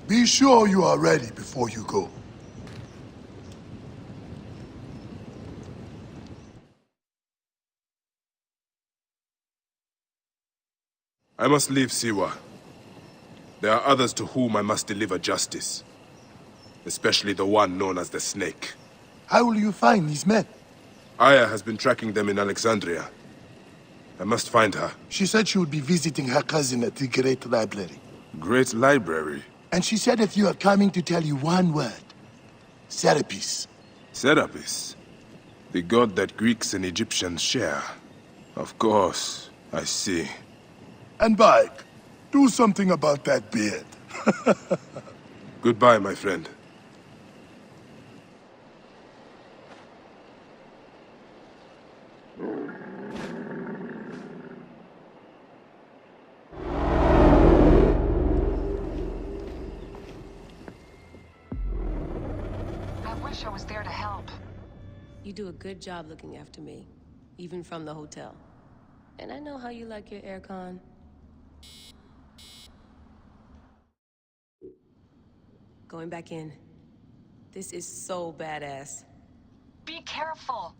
Be sure you are ready before you go. I must leave Siwa. There are others to whom I must deliver justice. Especially the one known as the Snake. How will you find these men? Aya has been tracking them in Alexandria. I must find her. She said she would be visiting her cousin at the Great Library. Great Library? And she said if you are coming to tell you one word. Serapis. Serapis? The god that Greeks and Egyptians share. Of course, I see. And Bike, do something about that beard. Goodbye, my friend. I wish I was there to help. You do a good job looking after me, even from the hotel. And I know how you like your aircon. Going back in. This is so badass. Be careful.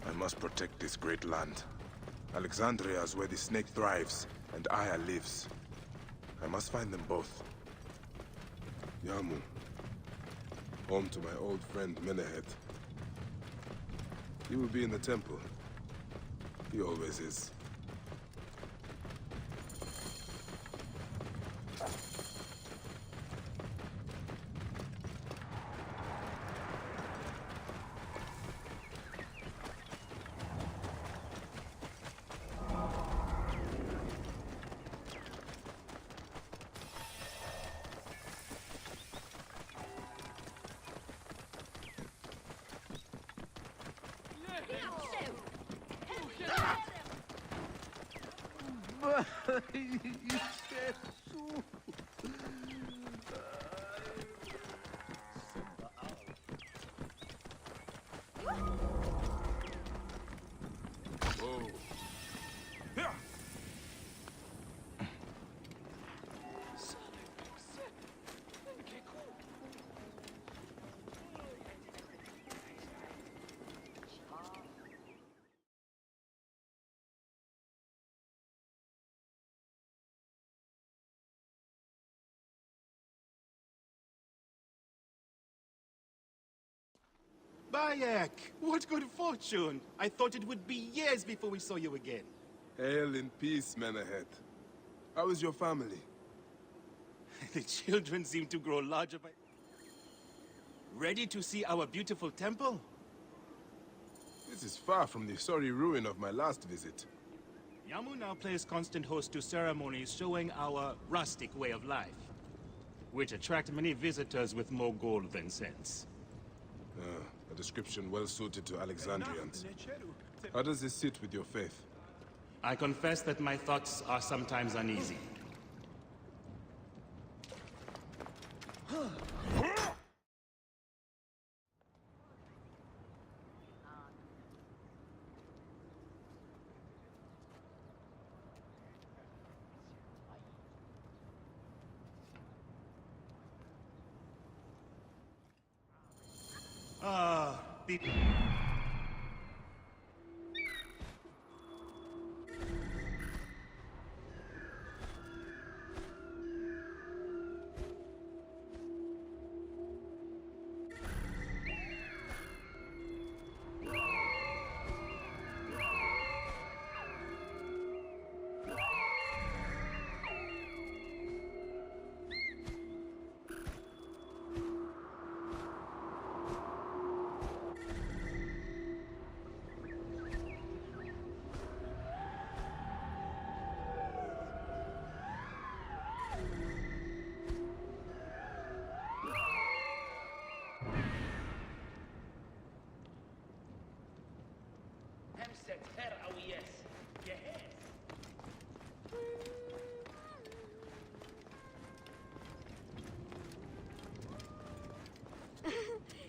I must protect this great land. Alexandria is where the Snake thrives, and Aya lives. I must find them both. Amun. Home to my old friend Menehet. He will be in the temple. He always is. Bayek, what good fortune! I thought it would be years before we saw you again. Hail in peace, Menehet. How is your family? The children seem to grow larger by... Ready to see our beautiful temple? This is far from the sorry ruin of my last visit. Amun now plays constant host to ceremonies showing our rustic way of life, which attract many visitors with more gold than sense. A description well suited to Alexandrians. How does this sit with your faith? I confess that my thoughts are sometimes uneasy. People.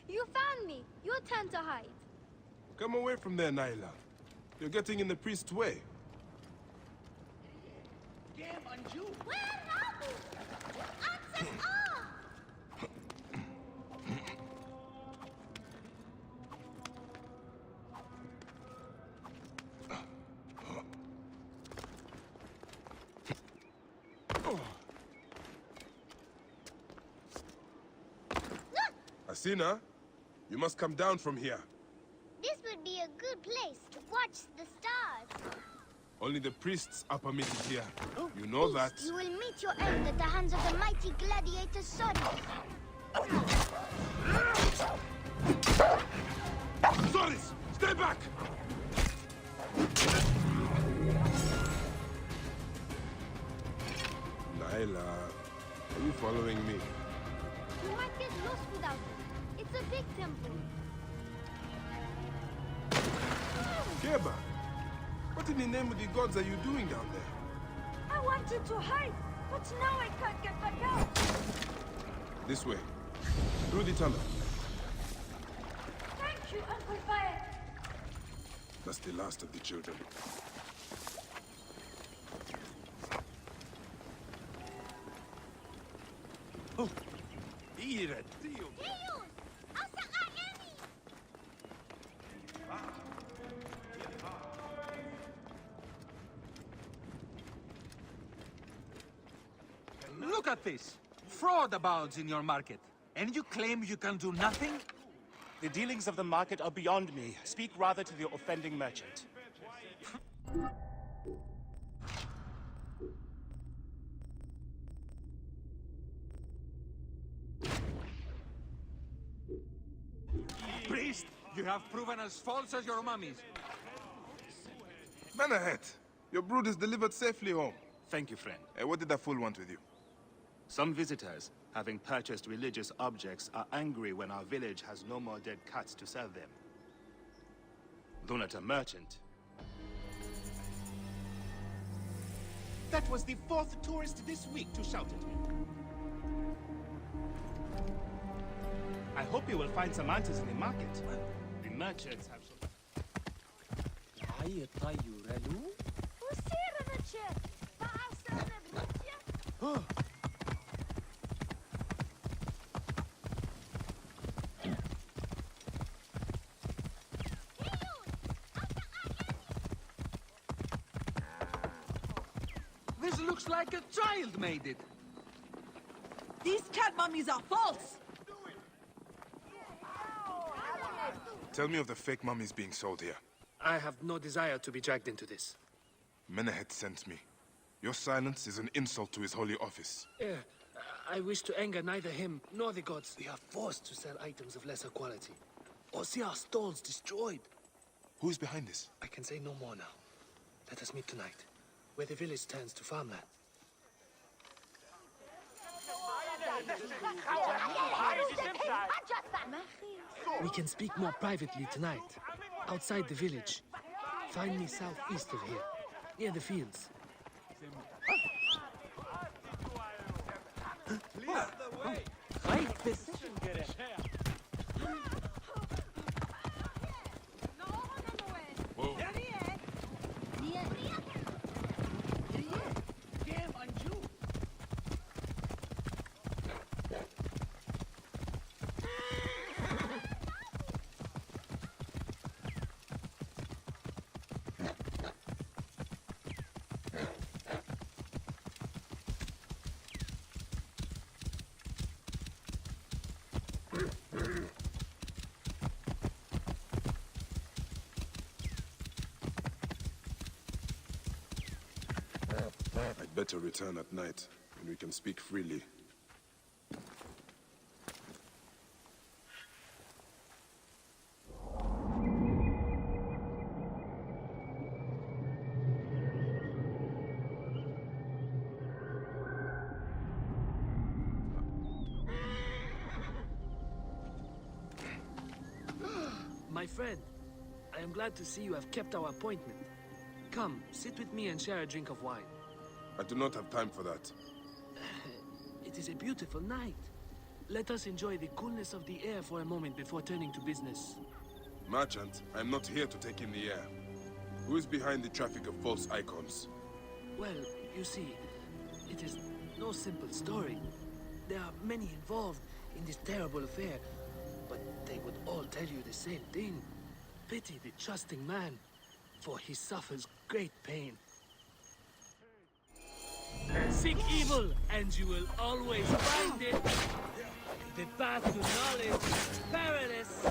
You found me. Your turn to hide. Come away from there, Naila. You're getting in the priest's way. Where are you? Answers are! Asina, you must come down from here. This would be a good place to watch the stars. Only the priests are permitted here. You know that. You will meet your end at the hands of the mighty gladiator Soris. Soris, stay back! Naila, are you following me? You might get lost without it. It's a big temple. Keba, what in the name of the gods are you doing down there? I wanted to hide, but now I can't get back out. This way. Through the tunnel. Thank you, Uncle Fire. That's the last of the children. Oh, Ira, Dio. Ayun! Asa ka, Emi? Look at this! Fraud abounds in your market. And you claim you can do nothing? The dealings of the market are beyond me. Speak rather to the offending merchant. Priest, you have proven as false as your mummies. Man ahead. Your brood is delivered safely home. Thank you, friend. What did that fool want with you? Some visitors, having purchased religious objects, are angry when our village has no more dead cats to sell them. Though not a merchant. That was the 4th tourist this week to shout at me. I hope you will find some answers in the market. The merchants have... This looks like a child made it. These cat mummies are false! Tell me of the fake mummies being sold here. I have no desire to be dragged into this. Menehet sent me. Your silence is an insult to his holy office. I wish to anger neither him nor the gods. We are forced to sell items of lesser quality, or see our stalls destroyed. Who is behind this? I can say no more now. Let us meet tonight, where the village turns to farmland. We can speak more privately tonight, outside the village. Find me southeast of here, near the fields. Clear the way. Right decision, I'd better return at night, and we can speak freely. My friend, I am glad to see you have kept our appointment. Come, sit with me and share a drink of wine. I do not have time for that. It is a beautiful night. Let us enjoy the coolness of the air for a moment before turning to business. Merchant, I am not here to take in the air. Who is behind the traffic of false icons? Well, you see, it is no simple story. There are many involved in this terrible affair, but they would all tell you the same thing. Pity the trusting man, for he suffers great pain. Seek evil, and you will always find it. The path to knowledge is perilous.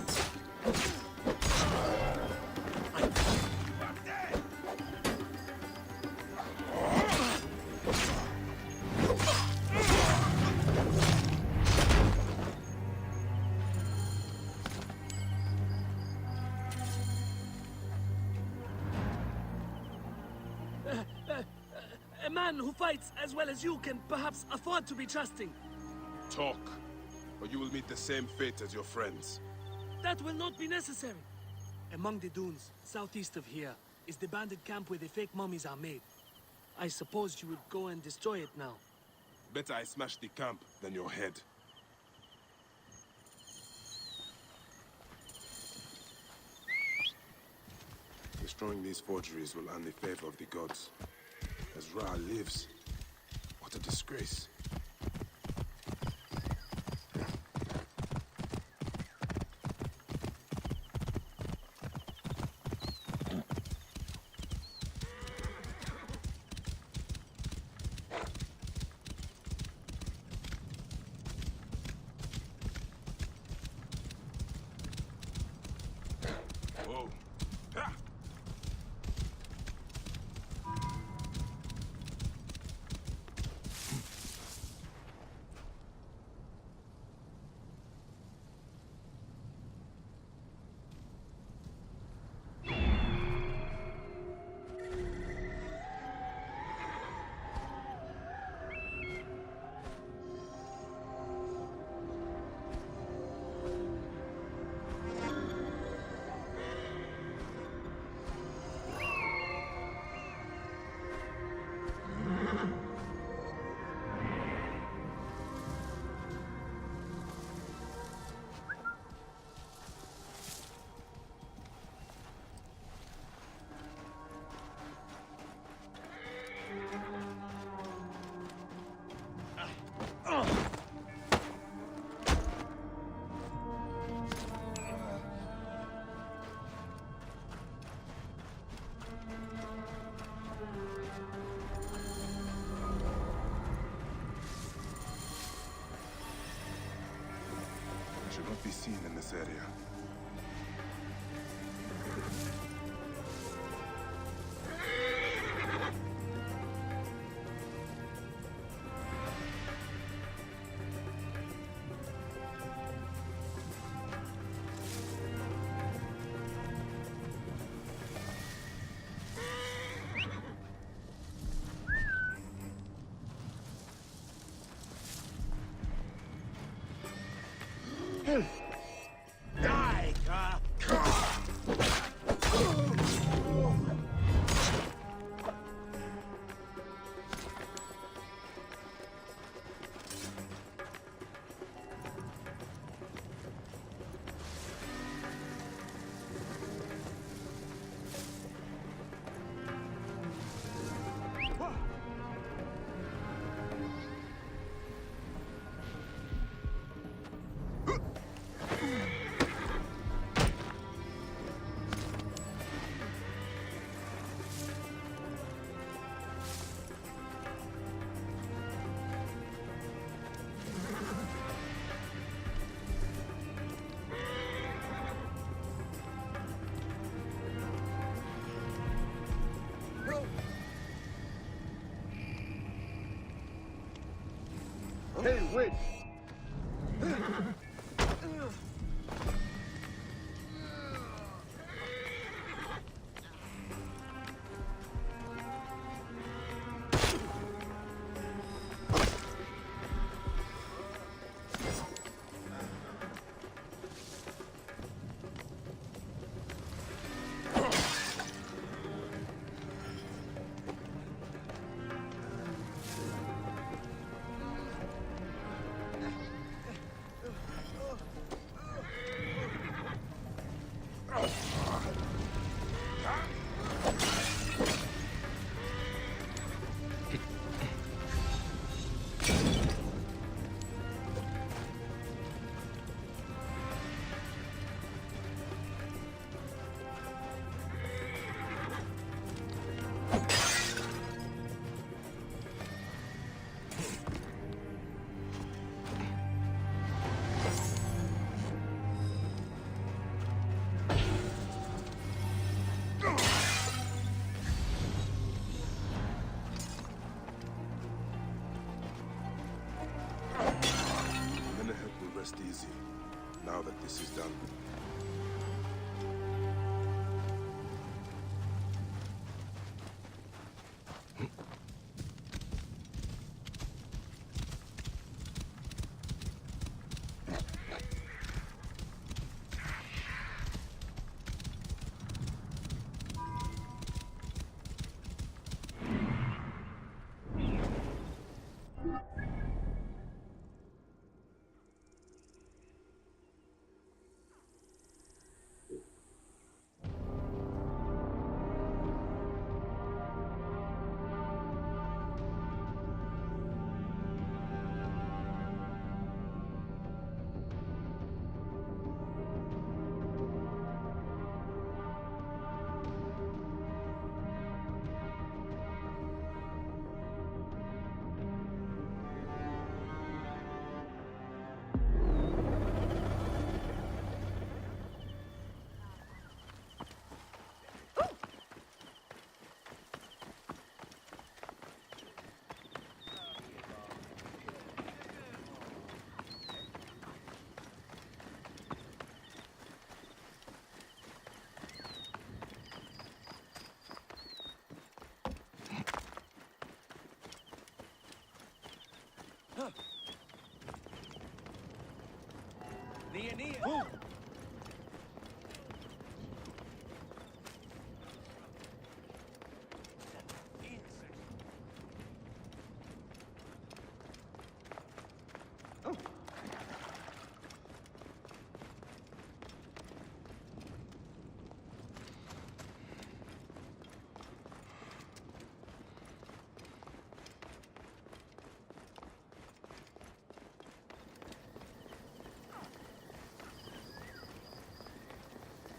A man who fights as well as you can perhaps afford to be trusting. Talk, or you will meet the same fate as your friends. That will not be necessary. Among the dunes, southeast of here, is the bandit camp where the fake mummies are made. I suppose you would go and destroy it now. Better I smash the camp than your head. Destroying these forgeries will earn the favor of the gods. As Ra lives, what a disgrace. Whoa. Ah! Should not be seen in this area. Die! Hey, wait! Rest easy, now that this is done.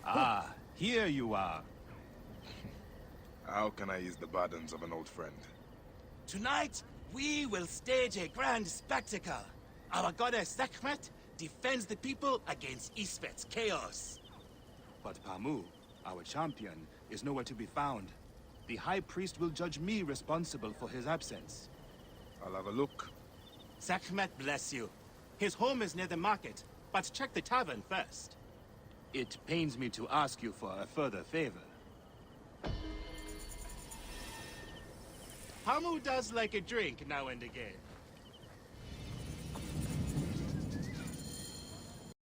Ah, here you are. How can I ease the burdens of an old friend? Tonight, we will stage a grand spectacle. Our goddess Sekhmet defends the people against Isfet's chaos. But Pamu, our champion, is nowhere to be found. The High Priest will judge me responsible for his absence. I'll have a look. Sekhmet bless you. His home is near the market, but check the tavern first. It pains me to ask you for a further favor. Pamu does like a drink now and again.